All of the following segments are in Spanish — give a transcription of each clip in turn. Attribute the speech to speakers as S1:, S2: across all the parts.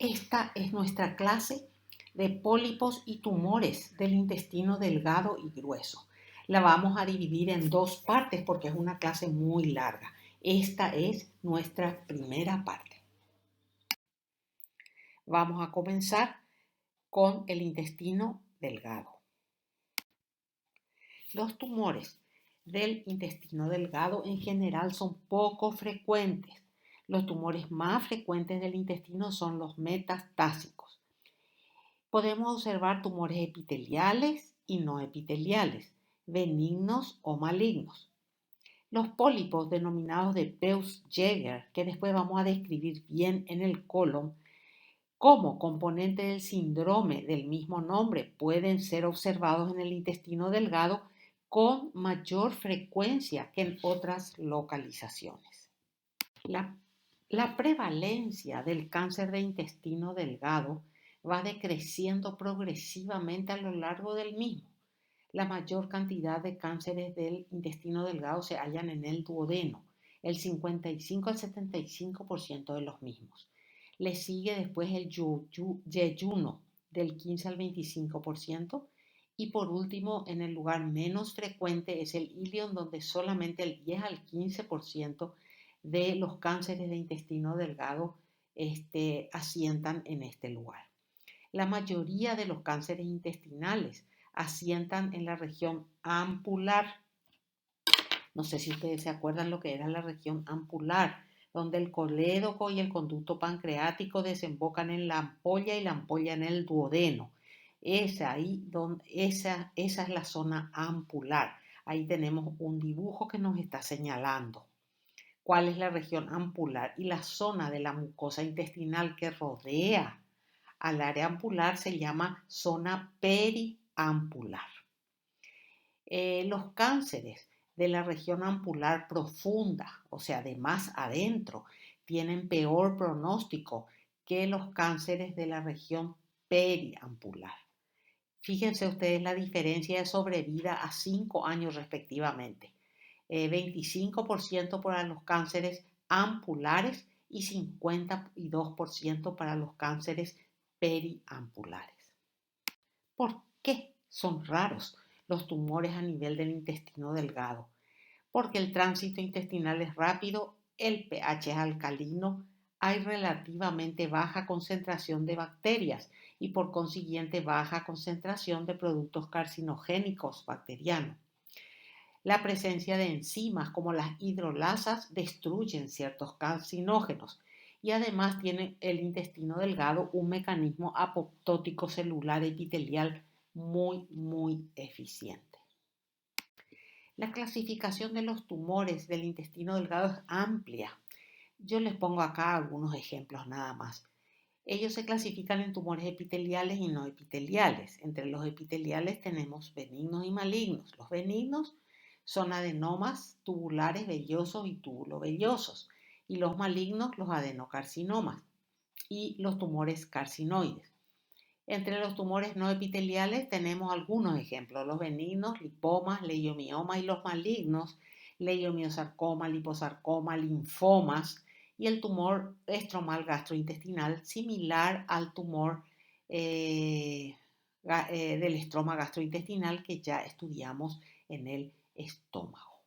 S1: Esta es nuestra clase de pólipos y tumores del intestino delgado y grueso. La vamos a dividir en dos partes porque es una clase muy larga. Esta es nuestra primera parte. Vamos a comenzar con el intestino delgado. Los tumores del intestino delgado en general son poco frecuentes. Los tumores más frecuentes del intestino son los metastásicos. Podemos observar tumores epiteliales y no epiteliales, benignos o malignos. Los pólipos denominados de Peutz-Jeghers, que después vamos a describir bien en el colon, como componente del síndrome del mismo nombre, pueden ser observados en el intestino delgado con mayor frecuencia que en otras localizaciones. La prevalencia del cáncer de intestino delgado va decreciendo progresivamente a lo largo del mismo. La mayor cantidad de cánceres del intestino delgado se hallan en el duodeno, el 55 al 75% de los mismos. Le sigue después el yeyuno, del 15 al 25%, y por último, en el lugar menos frecuente es el ilion, donde solamente el 10 al 15% de los cánceres de intestino delgado asientan en este lugar. La mayoría de los cánceres intestinales asientan en la región ampular. No sé si ustedes se acuerdan lo que era la región ampular, donde el colédoco y el conducto pancreático desembocan en la ampolla y la ampolla en el duodeno. Esa es la zona ampular. Ahí tenemos un dibujo que nos está señalando cuál es la región ampular, y la zona de la mucosa intestinal que rodea al área ampular se llama zona periampular. Los cánceres de la región ampular profunda, o sea, de más adentro, tienen peor pronóstico que los cánceres de la región periampular. Fíjense ustedes la diferencia de sobrevida a 5 años respectivamente. 25% para los cánceres ampulares y 52% para los cánceres periampulares. ¿Por qué son raros los tumores a nivel del intestino delgado? Porque el tránsito intestinal es rápido, el pH es alcalino, hay relativamente baja concentración de bacterias y por consiguiente baja concentración de productos carcinogénicos bacterianos. La presencia de enzimas como las hidrolasas destruyen ciertos carcinógenos y además tiene el intestino delgado un mecanismo apoptótico celular epitelial muy eficiente. La clasificación de los tumores del intestino delgado es amplia. Yo les pongo acá algunos ejemplos nada más. Ellos se clasifican en tumores epiteliales y no epiteliales. Entre los epiteliales tenemos benignos y malignos. Los benignos son adenomas tubulares vellosos y túbulo-vellosos, y los malignos los adenocarcinomas y los tumores carcinoides. Entre los tumores no epiteliales tenemos algunos ejemplos: los benignos, lipomas, leiomiomas, y los malignos, leiomiosarcoma, liposarcoma, linfomas, y el tumor estromal gastrointestinal similar al tumor del estroma gastrointestinal que ya estudiamos en el estómago.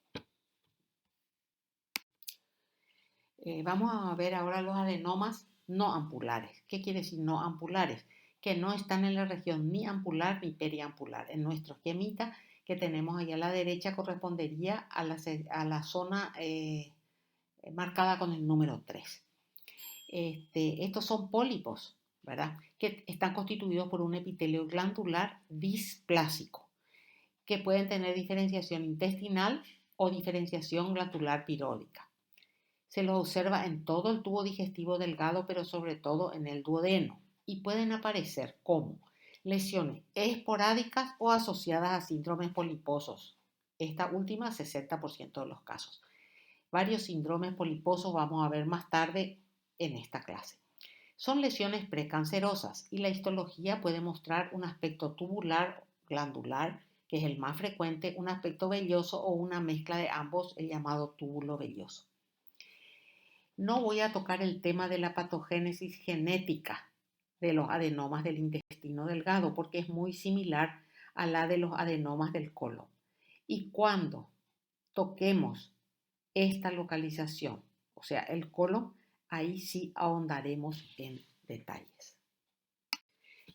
S1: Vamos a ver ahora los adenomas no ampulares. ¿Qué quiere decir no ampulares? Que no están en la región ni ampular ni periampular. En nuestro esquemita que tenemos ahí a la derecha correspondería a la zona marcada con el número 3. Estos son pólipos, ¿verdad? Que están constituidos por un epitelio glandular displásico, que pueden tener diferenciación intestinal o diferenciación glandular piródica. Se los observa en todo el tubo digestivo delgado, pero sobre todo en el duodeno, y pueden aparecer como lesiones esporádicas o asociadas a síndromes poliposos. Esta última, 60% de los casos. Varios síndromes poliposos vamos a ver más tarde en esta clase. Son lesiones precancerosas y la histología puede mostrar un aspecto tubular glandular, que es el más frecuente, un aspecto velloso o una mezcla de ambos, el llamado túbulo velloso. No voy a tocar el tema de la patogénesis genética de los adenomas del intestino delgado porque es muy similar a la de los adenomas del colon. Y cuando toquemos esta localización, o sea, el colon, ahí sí ahondaremos en detalles.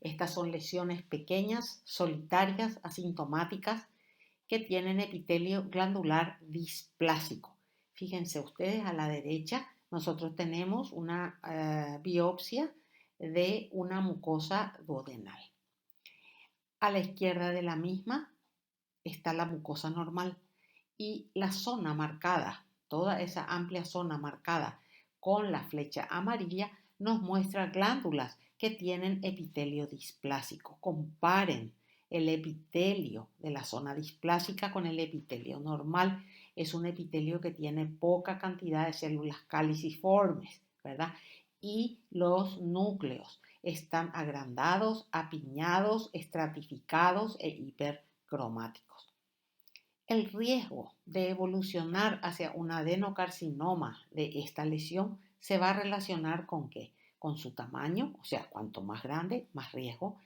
S1: Estas son lesiones pequeñas, solitarias, asintomáticas, que tienen epitelio glandular displásico. Fíjense ustedes, a la derecha nosotros tenemos una biopsia de una mucosa duodenal. A la izquierda de la misma está la mucosa normal y la zona marcada, toda esa amplia zona marcada con la flecha amarilla nos muestra glándulas que tienen epitelio displásico. Comparen el epitelio de la zona displásica con el epitelio normal. Es un epitelio que tiene poca cantidad de células caliciformes, ¿verdad? Y los núcleos están agrandados, apiñados, estratificados e hipercromáticos. El riesgo de evolucionar hacia un adenocarcinoma de esta lesión se va a relacionar con ¿qué? Con su tamaño, o sea, cuanto más grande, más riesgo,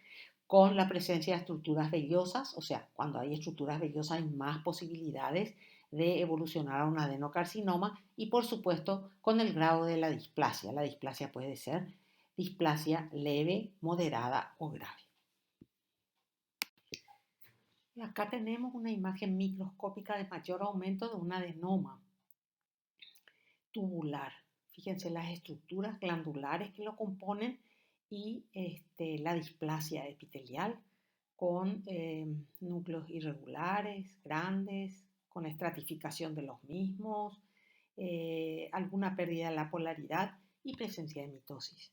S1: con la presencia de estructuras vellosas, o sea, cuando hay estructuras vellosas hay más posibilidades de evolucionar a un adenocarcinoma y por supuesto con el grado de la displasia. La displasia puede ser displasia leve, moderada o grave. Y acá tenemos una imagen microscópica de mayor aumento de un adenoma tubular. Fíjense las estructuras glandulares que lo componen y la displasia epitelial con núcleos irregulares, grandes, con estratificación de los mismos, alguna pérdida de la polaridad y presencia de mitosis.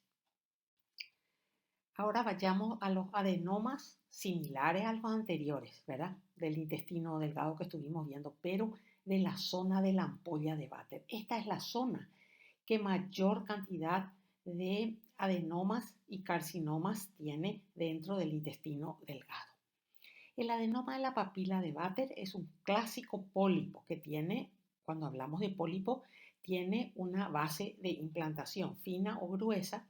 S1: Ahora vayamos a los adenomas similares a los anteriores, ¿verdad? Del intestino delgado que estuvimos viendo, pero de la zona de la ampolla de Vater. Esta es la zona que mayor cantidad de adenomas y carcinomas tiene dentro del intestino delgado. El adenoma de la papila de Vater es un clásico pólipo que tiene, cuando hablamos de pólipo, tiene una base de implantación fina o gruesa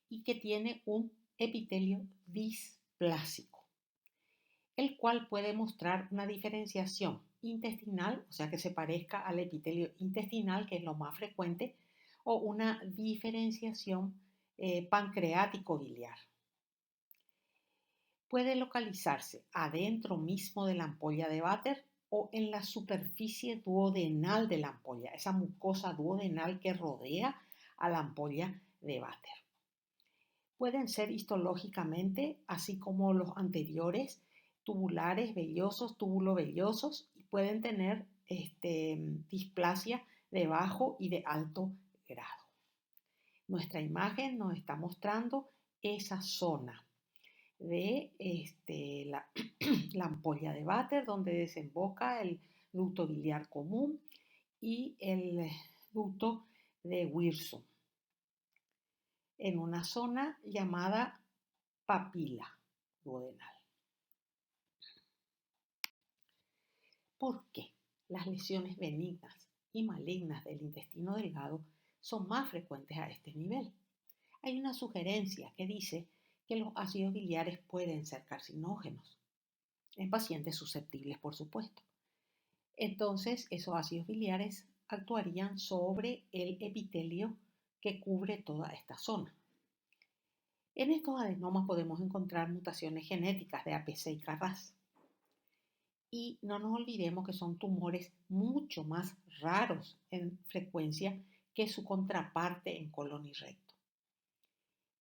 S1: y que tiene un epitelio displásico, el cual puede mostrar una diferenciación intestinal, o sea que se parezca al epitelio intestinal, que es lo más frecuente, o una diferenciación pancreático-biliar. Puede localizarse adentro mismo de la ampolla de Vater o en la superficie duodenal de la ampolla, esa mucosa duodenal que rodea a la ampolla de Vater. Pueden ser histológicamente, así como los anteriores, tubulares, vellosos, tubulovellosos, y pueden tener displasia de bajo y de alto grado. Nuestra imagen nos está mostrando esa zona de la ampolla de Vater, donde desemboca el ducto biliar común y el ducto de Wirsum, en una zona llamada papila duodenal. ¿Por qué las lesiones benignas y malignas del intestino delgado son más frecuentes a este nivel? Hay una sugerencia que dice que los ácidos biliares pueden ser carcinógenos, en pacientes susceptibles, por supuesto. Entonces, esos ácidos biliares actuarían sobre el epitelio que cubre toda esta zona. En estos adenomas podemos encontrar mutaciones genéticas de APC y KRAS. Y no nos olvidemos que son tumores mucho más raros en frecuencia que su contraparte en colon y recto.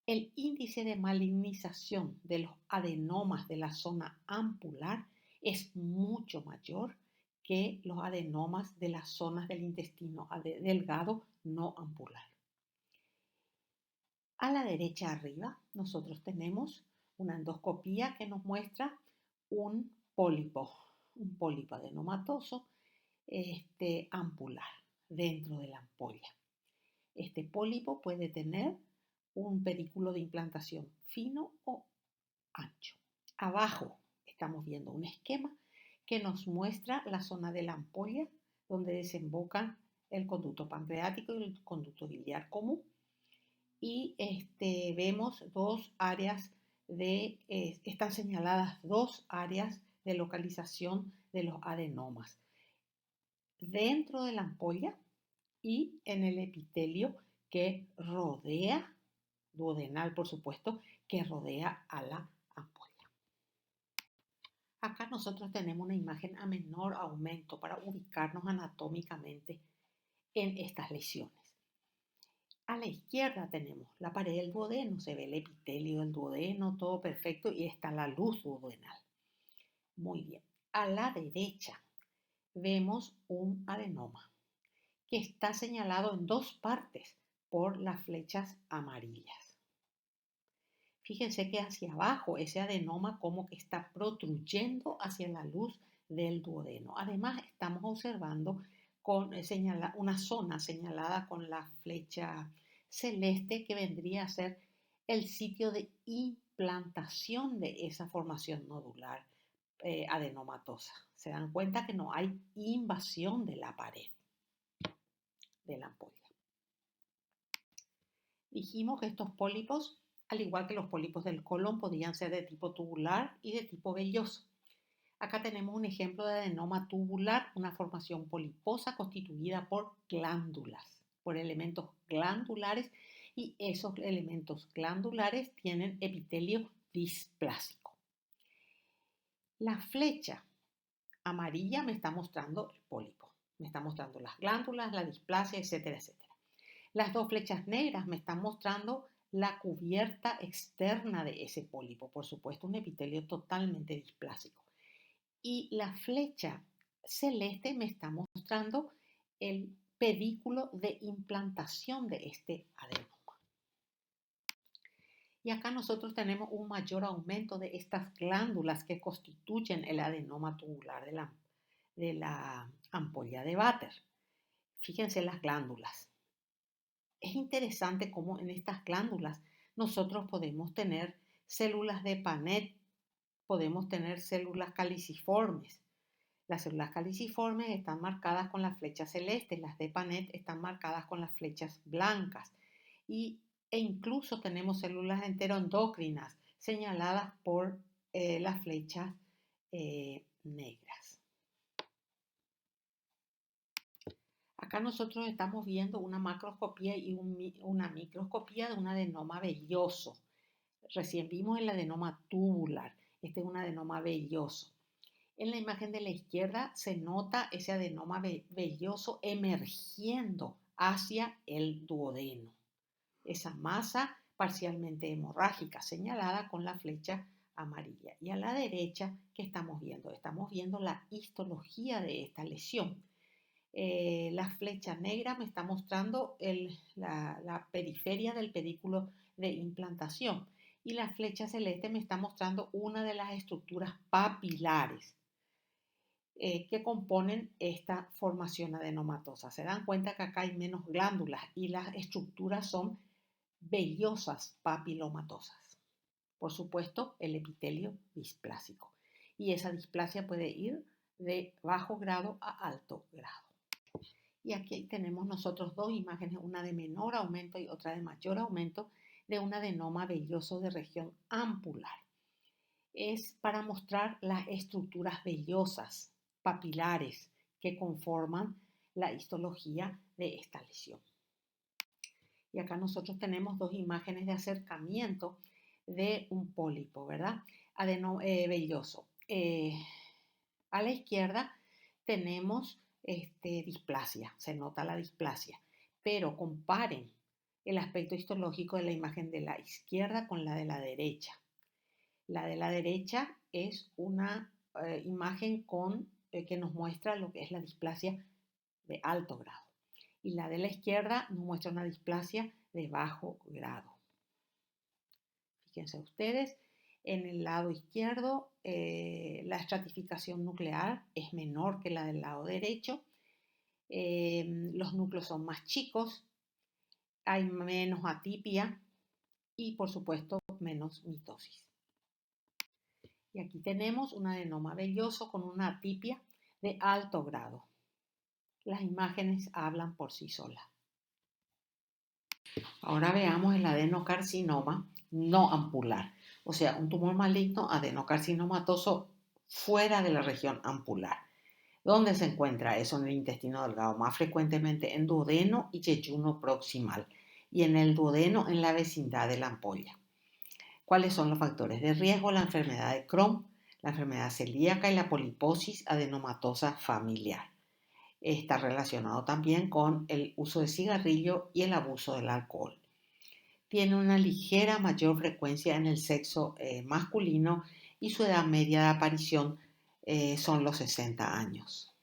S1: El índice de malignización de los adenomas de la zona ampular es mucho mayor que los adenomas de las zonas del intestino delgado no ampular. A la derecha arriba nosotros tenemos una endoscopía que nos muestra un pólipo adenomatoso ampular dentro de la ampolla. Este pólipo puede tener un pedículo de implantación fino o ancho. Abajo estamos viendo un esquema que nos muestra la zona de la ampolla donde desembocan el conducto pancreático y el conducto biliar común. y vemos dos áreas están señaladas dos áreas de localización de los adenomas, dentro de la ampolla y en el epitelio que rodea, duodenal por supuesto, que rodea a la ampolla. Acá nosotros tenemos una imagen a menor aumento para ubicarnos anatómicamente en estas lesiones. A la izquierda tenemos la pared del duodeno, se ve el epitelio del duodeno, todo perfecto, y está la luz duodenal. Muy bien. A la derecha vemos un adenoma que está señalado en dos partes por las flechas amarillas. Fíjense que hacia abajo ese adenoma como que está protruyendo hacia la luz del duodeno. Además estamos observando una zona señalada con la flecha celeste que vendría a ser el sitio de implantación de esa formación nodular adenomatosa. Se dan cuenta que no hay invasión de la pared de la ampolla. Dijimos que estos pólipos, al igual que los pólipos del colon, podían ser de tipo tubular y de tipo velloso. Acá tenemos un ejemplo de adenoma tubular, una formación poliposa constituida por glándulas, por elementos glandulares, y esos elementos glandulares tienen epitelio displásico. La flecha amarilla me está mostrando el pólipo, me está mostrando las glándulas, la displasia, etcétera, etcétera. Las dos flechas negras me están mostrando la cubierta externa de ese pólipo, por supuesto un epitelio totalmente displásico. Y la flecha celeste me está mostrando el pedículo de implantación de este adenoma. Y acá nosotros tenemos un mayor aumento de estas glándulas que constituyen el adenoma tubular de la ampolla de Vater. Fíjense las glándulas. Es interesante cómo en estas glándulas nosotros podemos tener células de Paneth, podemos tener células caliciformes. Las células caliciformes están marcadas con las flechas celestes, las de Paneth están marcadas con las flechas blancas e incluso tenemos células enteroendocrinas señaladas por las flechas negras. Acá nosotros estamos viendo una macroscopía y una microscopía de un adenoma velloso. Recién vimos el adenoma tubular, este es un adenoma velloso. En la imagen de la izquierda se nota ese adenoma velloso emergiendo hacia el duodeno. Esa masa parcialmente hemorrágica señalada con la flecha amarilla. Y a la derecha, ¿qué estamos viendo? Estamos viendo la histología de esta lesión. La flecha negra me está mostrando la periferia del pedículo de implantación y la flecha celeste me está mostrando una de las estructuras papilares que componen esta formación adenomatosa. Se dan cuenta que acá hay menos glándulas y las estructuras son vellosas papilomatosas. Por supuesto, el epitelio displásico. Y esa displasia puede ir de bajo grado a alto grado. Y aquí tenemos nosotros dos imágenes, una de menor aumento y otra de mayor aumento de un adenoma velloso de región ampular. Es para mostrar las estructuras vellosas papilares que conforman la histología de esta lesión. Y acá nosotros tenemos dos imágenes de acercamiento de un pólipo, ¿verdad? Velloso. A la izquierda tenemos displasia, se nota la displasia, pero comparen el aspecto histológico de la imagen de la izquierda con la de la derecha. La de la derecha es una imagen que nos muestra lo que es la displasia de alto grado y la de la izquierda nos muestra una displasia de bajo grado. Fíjense ustedes, en el lado izquierdo la estratificación nuclear es menor que la del lado derecho, los núcleos son más chicos, hay menos atipia y por supuesto menos mitosis. Y aquí tenemos un adenoma velloso con una atipia de alto grado. Las imágenes hablan por sí solas. Ahora veamos el adenocarcinoma no ampular, o sea, un tumor maligno adenocarcinomatoso fuera de la región ampular. ¿Dónde se encuentra eso? En el intestino delgado, más frecuentemente en duodeno y yeyuno proximal, y en el duodeno en la vecindad de la ampolla. ¿Cuáles son los factores de riesgo? La enfermedad de Crohn, la enfermedad celíaca y la poliposis adenomatosa familiar. Está relacionado también con el uso de cigarrillo y el abuso del alcohol. Tiene una ligera mayor frecuencia en el sexo masculino y su edad media de aparición son los 60 años.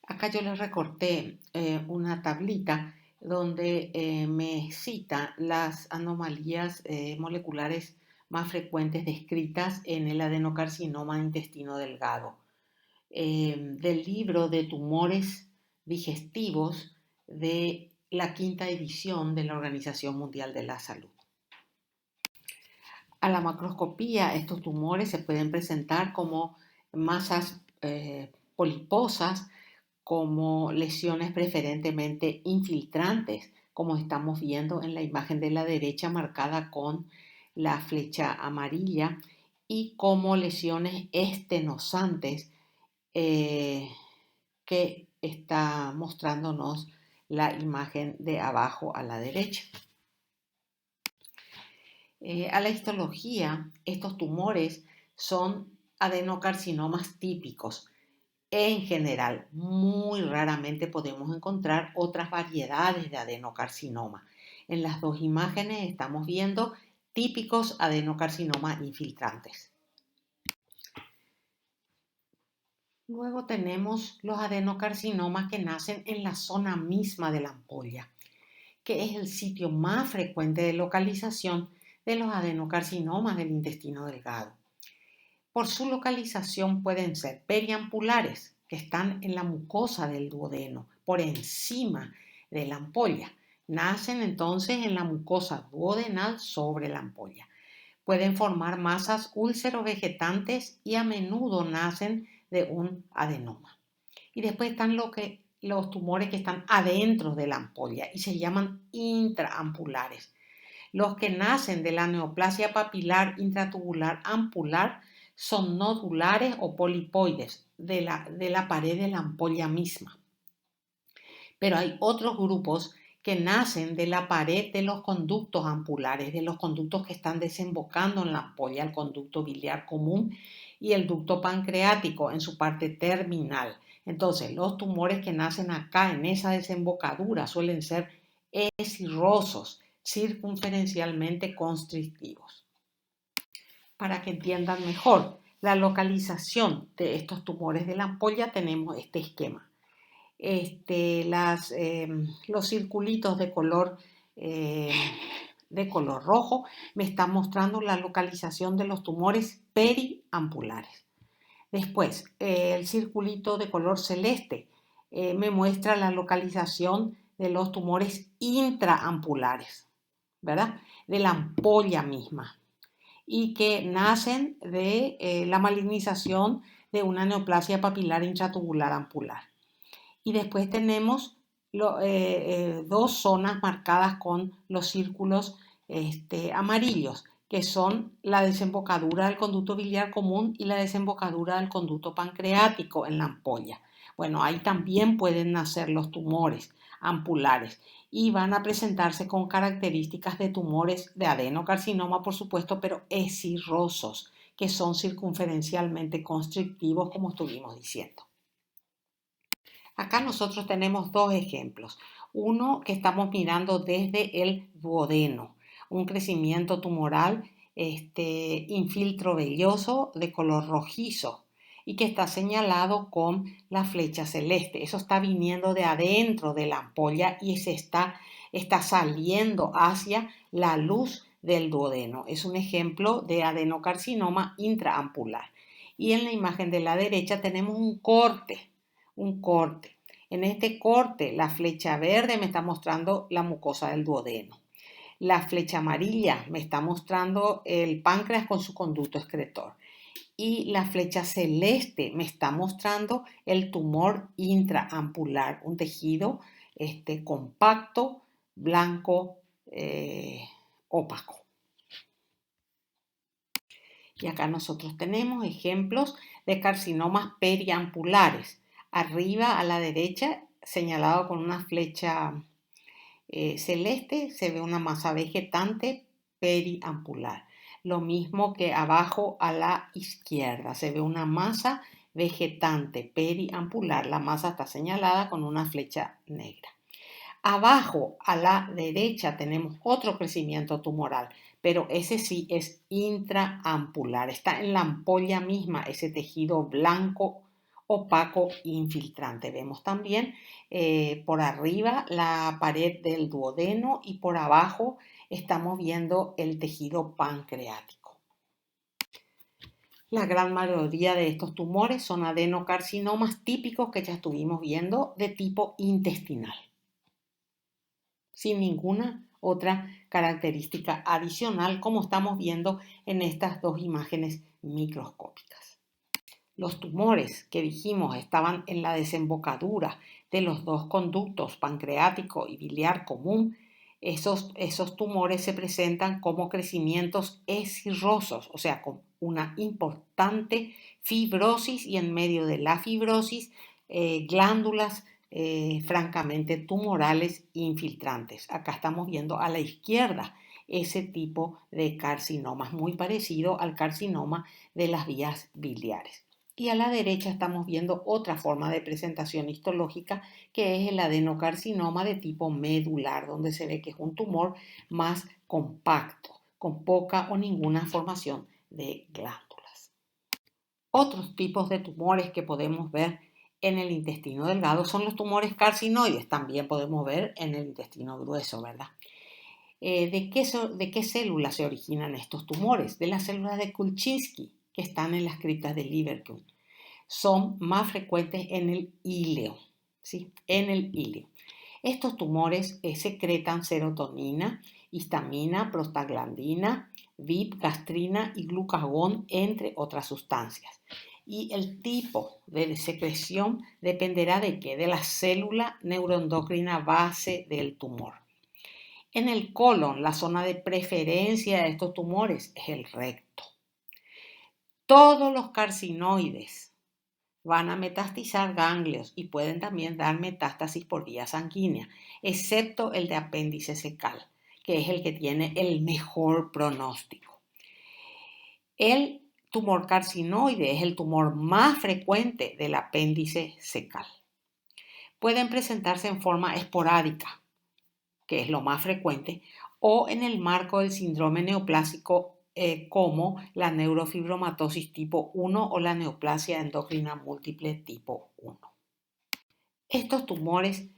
S1: Acá yo les recorté una tablita donde me cita las anomalías moleculares más frecuentes descritas en el adenocarcinoma de intestino delgado, del libro de tumores digestivos de la quinta edición de la Organización Mundial de la Salud. A la macroscopía, estos tumores se pueden presentar como masas poliposas, como lesiones preferentemente infiltrantes, como estamos viendo en la imagen de la derecha marcada con la flecha amarilla, y como lesiones estenosantes que está mostrándonos la imagen de abajo a la derecha. A la histología, estos tumores son adenocarcinomas típicos. En general, muy raramente podemos encontrar otras variedades de adenocarcinoma. En las dos imágenes estamos viendo típicos adenocarcinomas infiltrantes. Luego tenemos los adenocarcinomas que nacen en la zona misma de la ampolla, que es el sitio más frecuente de localización de los adenocarcinomas del intestino delgado. Por su localización pueden ser periampulares, que están en la mucosa del duodeno, por encima de la ampolla. Nacen entonces en la mucosa duodenal sobre la ampolla. Pueden formar masas úlcerovegetantes y a menudo nacen de un adenoma. Y después están los tumores que están adentro de la ampolla y se llaman intraampulares. Los que nacen de la neoplasia papilar intratubular ampular son nodulares o polipoides de la pared de la ampolla misma. Pero hay otros grupos que nacen de la pared de los conductos ampulares, de los conductos que están desembocando en la ampolla, el conducto biliar común y el ducto pancreático en su parte terminal. Entonces, los tumores que nacen acá en esa desembocadura suelen ser escirrosos, circunferencialmente constrictivos. Para que entiendan mejor la localización de estos tumores de la ampolla, tenemos este esquema. Los circulitos de color rojo me están mostrando la localización de los tumores periampulares. Después, el circulito de color celeste me muestra la localización de los tumores intraampulares, ¿verdad? De la ampolla misma y que nacen de la malignización de una neoplasia papilar intratubular ampular. Y después tenemos dos zonas marcadas con los círculos amarillos, que son la desembocadura del conducto biliar común y la desembocadura del conducto pancreático en la ampolla. Bueno, ahí también pueden nacer los tumores ampulares y van a presentarse con características de tumores de adenocarcinoma, por supuesto, pero escirrosos, que son circunferencialmente constrictivos, como estuvimos diciendo. Acá nosotros tenemos dos ejemplos. Uno que estamos mirando desde el duodeno, un crecimiento tumoral infiltro velloso de color rojizo y que está señalado con la flecha celeste. Eso está viniendo de adentro de la ampolla y está saliendo hacia la luz del duodeno. Es un ejemplo de adenocarcinoma intraampular. Y en la imagen de la derecha tenemos un corte. En este corte, la flecha verde me está mostrando la mucosa del duodeno. La flecha amarilla me está mostrando el páncreas con su conducto excretor. Y la flecha celeste me está mostrando el tumor intraampular, un tejido compacto blanco opaco. Y acá nosotros tenemos ejemplos de carcinomas periampulares. Arriba a la derecha, señalado con una flecha celeste, se ve una masa vegetante periampular. Lo mismo que abajo a la izquierda, se ve una masa vegetante periampular. La masa está señalada con una flecha negra. Abajo a la derecha tenemos otro crecimiento tumoral, pero ese sí es intraampular. Está en la ampolla misma, ese tejido blanco opaco infiltrante. Vemos también por arriba la pared del duodeno y por abajo estamos viendo el tejido pancreático. La gran mayoría de estos tumores son adenocarcinomas típicos que ya estuvimos viendo de tipo intestinal, sin ninguna otra característica adicional, como estamos viendo en estas dos imágenes microscópicas. Los tumores que dijimos estaban en la desembocadura de los dos conductos pancreático y biliar común. Esos tumores se presentan como crecimientos escirrosos, o sea, con una importante fibrosis, y en medio de la fibrosis glándulas francamente tumorales infiltrantes. Acá estamos viendo a la izquierda ese tipo de carcinoma, muy parecido al carcinoma de las vías biliares. Y a la derecha estamos viendo otra forma de presentación histológica, que es el adenocarcinoma de tipo medular, donde se ve que es un tumor más compacto, con poca o ninguna formación de glándulas. Otros tipos de tumores que podemos ver en el intestino delgado son los tumores carcinoides. También podemos ver en el intestino grueso, ¿verdad? ¿De qué células se originan estos tumores? De las células de Kulchinsky, que están en las criptas de Liverpool. Son más frecuentes en el íleo, ¿sí? En el íleo. Estos tumores secretan serotonina, histamina, prostaglandina, VIP, gastrina y glucagón, entre otras sustancias. Y el tipo de secreción dependerá de qué, de la célula neuroendocrina base del tumor. En el colon, la zona de preferencia de estos tumores es el recto. Todos los carcinoides van a metastizar ganglios y pueden también dar metástasis por vía sanguínea, excepto el de apéndice secal, que es el que tiene el mejor pronóstico. El tumor carcinoide es el tumor más frecuente del apéndice secal. Pueden presentarse en forma esporádica, que es lo más frecuente, o en el marco del síndrome neoplásico como la neurofibromatosis tipo 1 o la neoplasia endocrina múltiple tipo 1. Estos tumores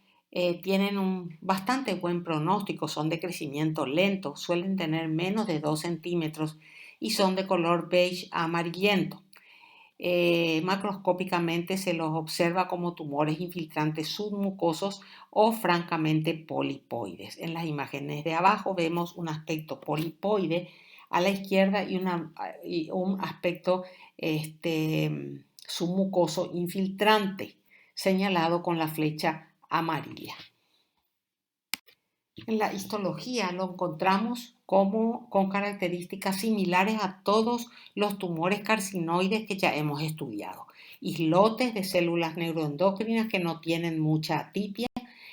S1: tienen un bastante buen pronóstico, son de crecimiento lento, suelen tener menos de 2 centímetros y son de color beige amarillento. Macroscópicamente se los observa como tumores infiltrantes submucosos o francamente polipoides. En las imágenes de abajo vemos un aspecto polipoide a la izquierda y un aspecto submucoso infiltrante, señalado con la flecha amarilla. En la histología lo encontramos con características similares a todos los tumores carcinoides que ya hemos estudiado. Islotes de células neuroendocrinas que no tienen mucha atipia,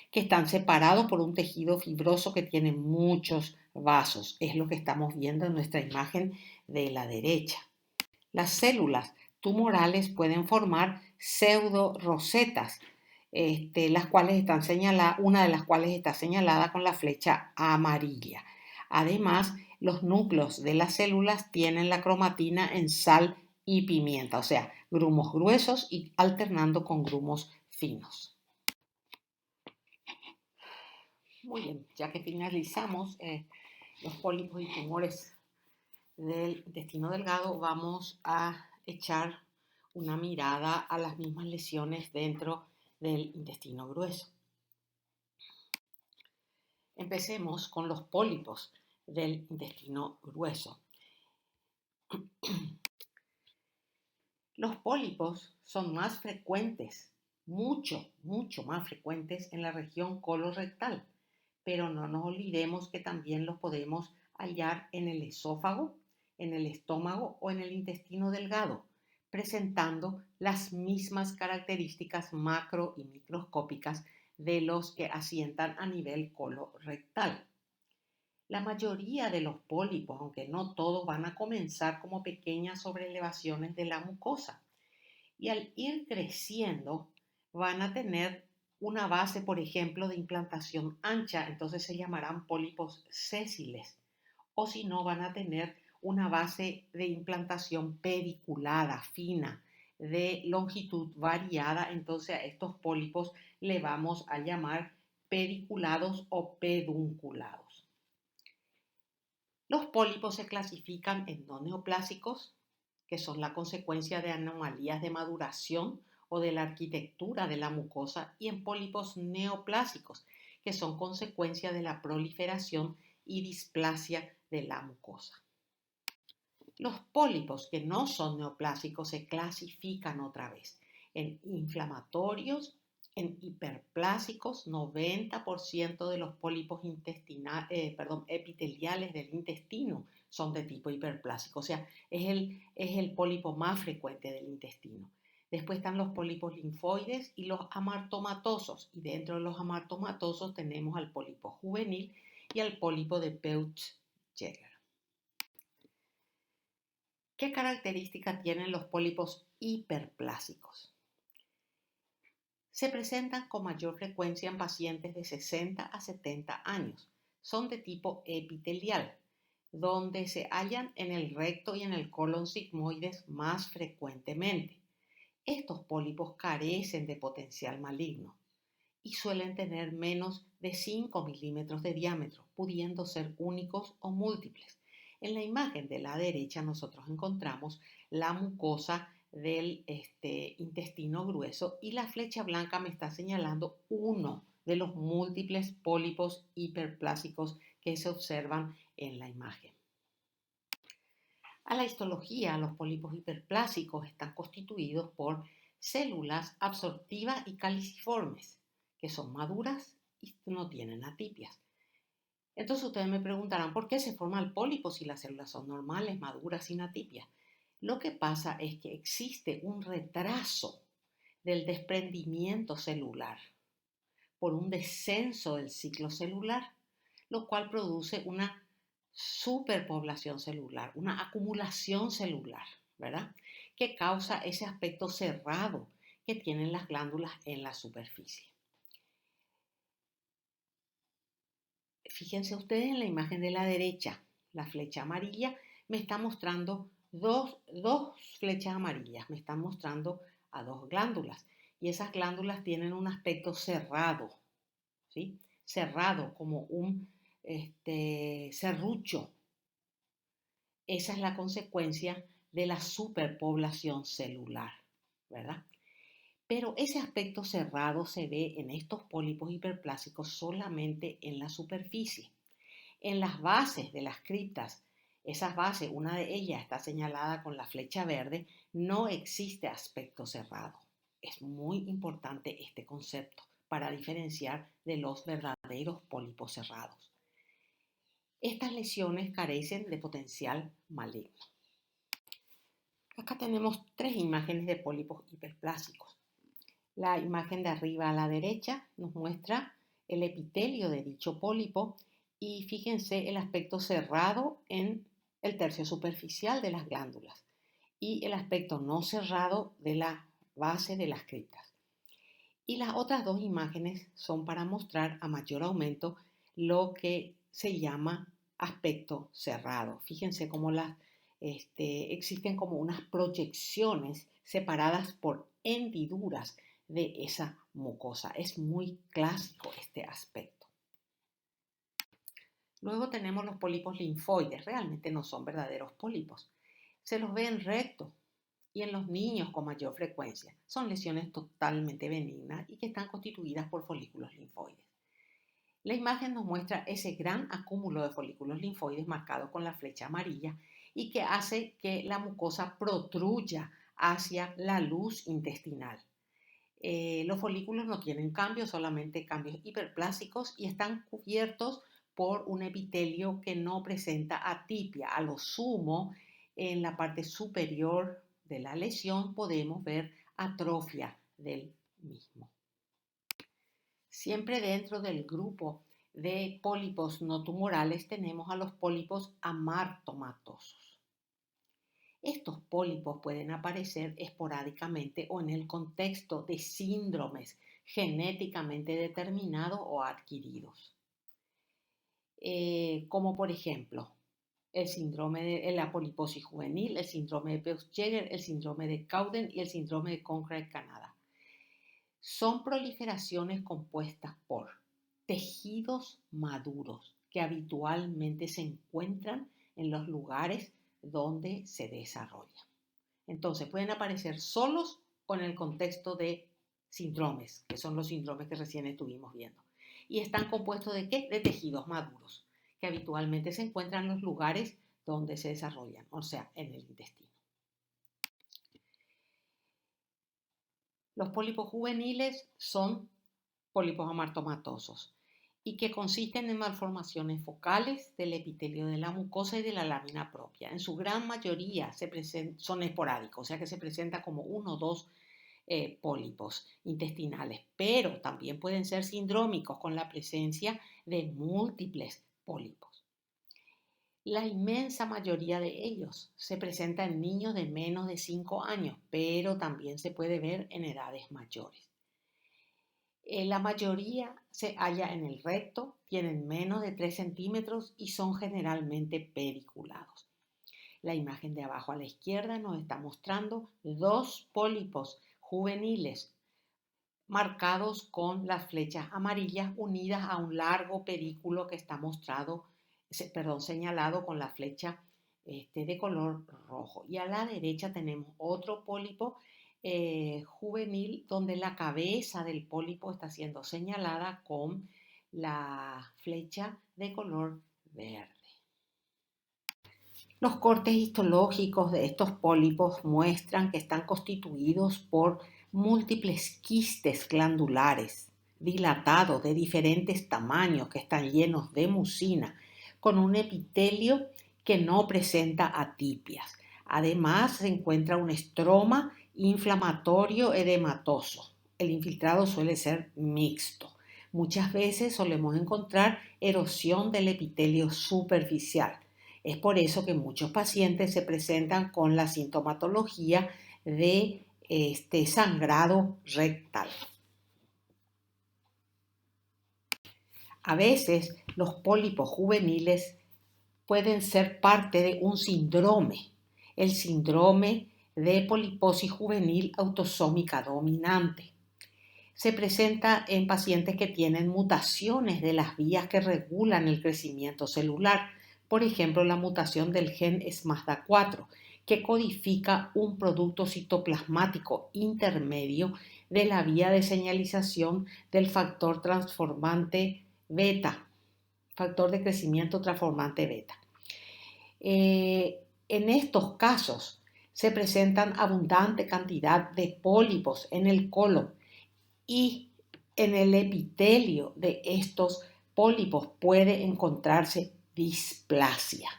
S1: que están separados por un tejido fibroso que tiene muchos vasos. Es lo que estamos viendo en nuestra imagen de la derecha. Las células tumorales pueden formar pseudorosetas, las cuales están señaladas, una de las cuales está señalada con la flecha amarilla. Además, los núcleos de las células tienen la cromatina en sal y pimienta, o sea, grumos gruesos y alternando con grumos finos. Muy bien, ya que finalizamos los pólipos y tumores del intestino delgado, vamos a echar una mirada a las mismas lesiones dentro del intestino grueso. Empecemos con los pólipos del intestino grueso. Los pólipos son más frecuentes, mucho más frecuentes en la región colorectal, pero no nos olvidemos que también los podemos hallar en el esófago, en el estómago o en el intestino delgado, presentando las mismas características macro y microscópicas de los que asientan a nivel colorectal. La mayoría de los pólipos, aunque no todos, van a comenzar como pequeñas sobreelevaciones de la mucosa y al ir creciendo van a tener una base, por ejemplo, de implantación ancha, entonces se llamarán pólipos sésiles, o si no, van a tener una base de implantación pediculada, fina, de longitud variada, entonces a estos pólipos le vamos a llamar pediculados o pedunculados. Los pólipos se clasifican en no neoplásicos, que son la consecuencia de anomalías de maduración o de la arquitectura de la mucosa, y en pólipos neoplásicos, que son consecuencia de la proliferación y displasia de la mucosa. Los pólipos que no son neoplásicos se clasifican otra vez en inflamatorios, en hiperplásicos. 90% de los pólipos epiteliales del intestino son de tipo hiperplásico, o sea, es el pólipo más frecuente del intestino. Después están los pólipos linfoides y los amartomatosos, y dentro de los amartomatosos tenemos al pólipo juvenil y al pólipo de Peutz-Jeghers. ¿Qué características tienen los pólipos hiperplásicos? Se presentan con mayor frecuencia en pacientes de 60 a 70 años. Son de tipo epitelial, donde se hallan en el recto y en el colon sigmoides más frecuentemente. Estos pólipos carecen de potencial maligno y suelen tener menos de 5 milímetros de diámetro, pudiendo ser únicos o múltiples. En la imagen de la derecha nosotros encontramos la mucosa del intestino grueso y la flecha blanca me está señalando uno de los múltiples pólipos hiperplásicos que se observan en la imagen. A la histología, los pólipos hiperplásicos están constituidos por células absortivas y caliciformes, que son maduras y no tienen atipias. Entonces ustedes me preguntarán, ¿por qué se forma el pólipo si las células son normales, maduras, sin atipias? Lo que pasa es que existe un retraso del desprendimiento celular por un descenso del ciclo celular, lo cual produce una superpoblación celular, una acumulación celular, ¿verdad? Que causa ese aspecto cerrado que tienen las glándulas en la superficie. Fíjense ustedes en la imagen de la derecha, la flecha amarilla me está mostrando dos flechas amarillas, me están mostrando a dos glándulas y esas glándulas tienen un aspecto cerrado, ¿sí? Cerrado como un serrucho. Esa es la consecuencia de la superpoblación celular, ¿verdad? Pero ese aspecto cerrado se ve en estos pólipos hiperplásicos solamente en la superficie. En las bases de las criptas, esas bases, una de ellas está señalada con la flecha verde, no existe aspecto cerrado. Es muy importante este concepto para diferenciar de los verdaderos pólipos cerrados. Estas lesiones carecen de potencial maligno. Acá tenemos tres imágenes de pólipos hiperplásicos. La imagen de arriba a la derecha nos muestra el epitelio de dicho pólipo y fíjense el aspecto cerrado en el tercio superficial de las glándulas y el aspecto no cerrado de la base de las criptas. Y las otras dos imágenes son para mostrar a mayor aumento lo que se llama aspecto cerrado. Fíjense cómo existen como unas proyecciones separadas por hendiduras de esa mucosa. Es muy clásico este aspecto. Luego tenemos los pólipos linfoides. Realmente no son verdaderos pólipos. Se los ve en recto y en los niños con mayor frecuencia. Son lesiones totalmente benignas y que están constituidas por folículos linfoides. La imagen nos muestra ese gran acúmulo de folículos linfoides marcado con la flecha amarilla y que hace que la mucosa protruya hacia la luz intestinal. Los folículos no tienen cambios, solamente cambios hiperplásicos y están cubiertos por un epitelio que no presenta atipia. A lo sumo, en la parte superior de la lesión podemos ver atrofia del mismo. Siempre dentro del grupo de pólipos no tumorales tenemos a los pólipos amartomatosos. Estos pólipos pueden aparecer esporádicamente o en el contexto de síndromes genéticamente determinados o adquiridos, como por ejemplo el síndrome de la poliposis juvenil, el síndrome de Peutz-Jeghers, el síndrome de Cowden y el síndrome de Conkray-Canada. Son proliferaciones compuestas por tejidos maduros que habitualmente se encuentran en los lugares donde se desarrollan. Entonces pueden aparecer solos o en el contexto de síndromes, que son los síndromes que recién estuvimos viendo. Y están compuestos ¿de qué? De tejidos maduros, que habitualmente se encuentran en los lugares donde se desarrollan, o sea, en el intestino. Los pólipos juveniles son pólipos amartomatosos y que consisten en malformaciones focales del epitelio de la mucosa y de la lámina propia. En su gran mayoría son esporádicos, o sea que se presenta como uno o dos pólipos intestinales, pero también pueden ser sindrómicos con la presencia de múltiples pólipos. La inmensa mayoría de ellos se presenta en niños de menos de 5 años, pero también se puede ver en edades mayores. La mayoría se halla en el recto, tienen menos de 3 centímetros y son generalmente pediculados. La imagen de abajo a la izquierda nos está mostrando 2 pólipos juveniles marcados con las flechas amarillas unidas a un largo pedículo que está señalado con la flecha de color rojo. Y a la derecha tenemos otro pólipo juvenil donde la cabeza del pólipo está siendo señalada con la flecha de color verde. Los cortes histológicos de estos pólipos muestran que están constituidos por múltiples quistes glandulares dilatados de diferentes tamaños que están llenos de mucina, con un epitelio que no presenta atipias. Además, se encuentra un estroma inflamatorio edematoso. El infiltrado suele ser mixto. Muchas veces solemos encontrar erosión del epitelio superficial. Es por eso que muchos pacientes se presentan con la sintomatología de sangrado rectal. A veces los pólipos juveniles pueden ser parte de un síndrome, el síndrome de poliposis juvenil autosómica dominante. Se presenta en pacientes que tienen mutaciones de las vías que regulan el crecimiento celular, por ejemplo, la mutación del gen SMASDA4, que codifica un producto citoplasmático intermedio de la vía de señalización del factor transformante beta, factor de crecimiento transformante beta. En estos casos se presentan abundante cantidad de pólipos en el colon y en el epitelio de estos pólipos puede encontrarse displasia.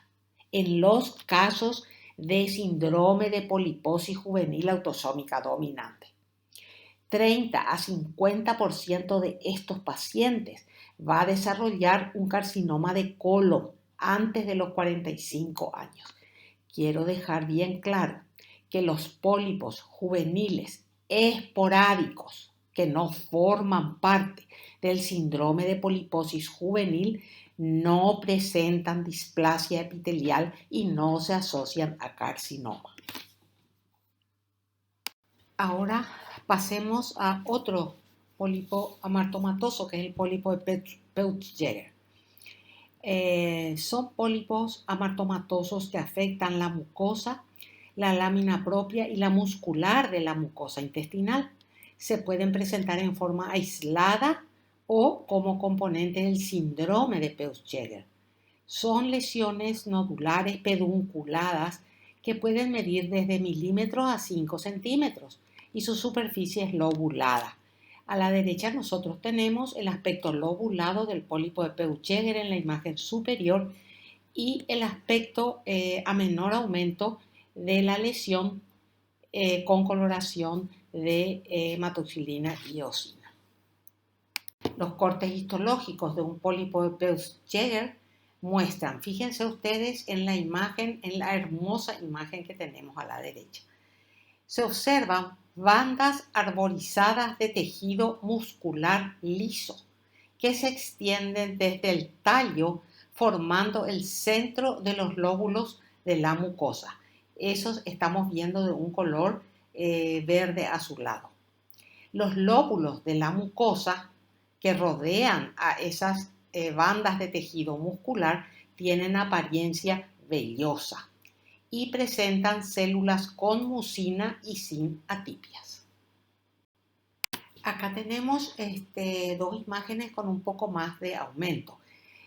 S1: En los casos de síndrome de poliposis juvenil autosómica dominante, 30 a 50% de estos pacientes va a desarrollar un carcinoma de colon antes de los 45 años. Quiero dejar bien claro que los pólipos juveniles esporádicos que no forman parte del síndrome de poliposis juvenil no presentan displasia epitelial y no se asocian a carcinoma. Ahora pasemos a otro pólipo amartomatoso, que es el pólipo de Peutz-Jeghers. Son pólipos amartomatosos que afectan la mucosa, la lámina propia y la muscular de la mucosa intestinal. Se pueden presentar en forma aislada o como componente del síndrome de Peutz-Jeghers. Son lesiones nodulares pedunculadas que pueden medir desde milímetros a 5 centímetros y su superficie es lobulada. A la derecha nosotros tenemos el aspecto lobulado del pólipo de Peutz-Jeghers en la imagen superior y el aspecto a menor aumento de la lesión con coloración de hematoxilina y eosina. Los cortes histológicos de un pólipo de Peutz-Jeghers muestran, fíjense ustedes en la imagen, en la hermosa imagen que tenemos a la derecha. Se observan bandas arborizadas de tejido muscular liso que se extienden desde el tallo formando el centro de los lóbulos de la mucosa. Esos estamos viendo de un color verde azulado. Los lóbulos de la mucosa que rodean a esas bandas de tejido muscular tienen apariencia vellosa y presentan células con mucina y sin atipias. Acá tenemos dos imágenes con un poco más de aumento,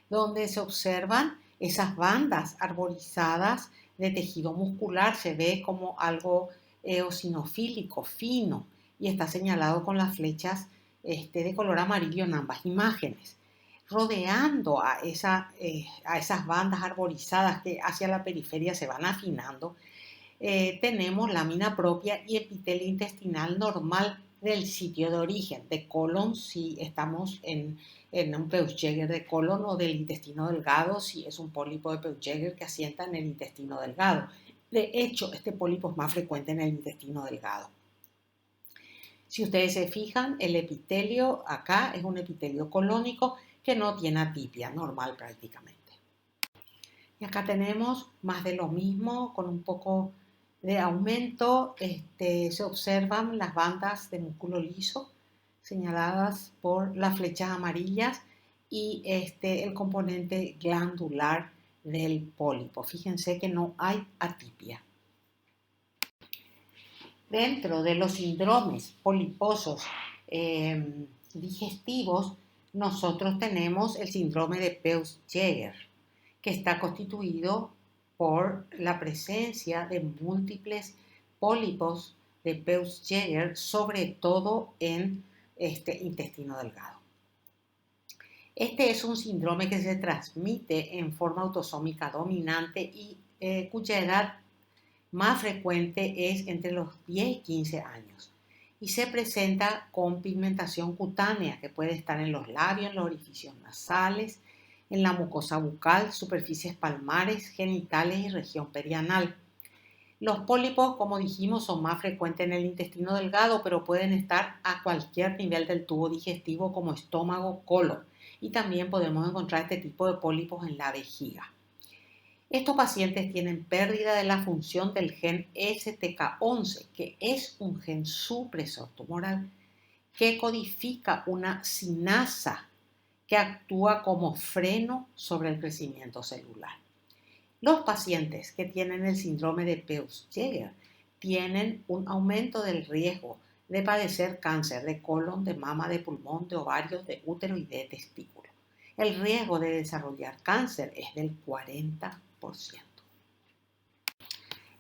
S1: donde se observan esas bandas arborizadas de tejido muscular. Se ve como algo eosinofílico, fino, y está señalado con las flechas de color amarillo en ambas imágenes. Rodeando a esas bandas arborizadas que hacia la periferia se van afinando, tenemos lámina propia y epitelio intestinal normal del sitio de origen, de colon si estamos en un Peutz-Jeghers de colon, o del intestino delgado si es un pólipo de Peutz-Jeghers que asienta en el intestino delgado. De hecho, este pólipo es más frecuente en el intestino delgado. Si ustedes se fijan, el epitelio acá es un epitelio colónico que no tiene atipia, normal prácticamente. Y acá tenemos más de lo mismo, con un poco de aumento. Se observan las bandas de músculo liso señaladas por las flechas amarillas y el componente glandular del pólipo. Fíjense que no hay atipia. Dentro de los síndromes poliposos digestivos, nosotros tenemos el síndrome de Peutz-Jeghers, que está constituido por la presencia de múltiples pólipos de Peutz-Jeghers, sobre todo en intestino delgado. Este es un síndrome que se transmite en forma autosómica dominante y cuya edad más frecuente es entre los 10 y 15 años y se presenta con pigmentación cutánea que puede estar en los labios, en los orificios nasales, en la mucosa bucal, superficies palmares, genitales y región perianal. Los pólipos, como dijimos, son más frecuentes en el intestino delgado, pero pueden estar a cualquier nivel del tubo digestivo como estómago, colon, y también podemos encontrar este tipo de pólipos en la vejiga. Estos pacientes tienen pérdida de la función del gen STK11, que es un gen supresor tumoral que codifica una sinasa que actúa como freno sobre el crecimiento celular. Los pacientes que tienen el síndrome de Peutz-Jeghers tienen un aumento del riesgo de padecer cáncer de colon, de mama, de pulmón, de ovarios, de útero y de testículo. El riesgo de desarrollar cáncer es del 40%.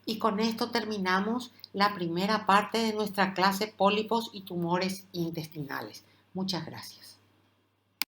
S1: Y con esto terminamos la primera parte de nuestra clase pólipos y tumores intestinales. Muchas gracias.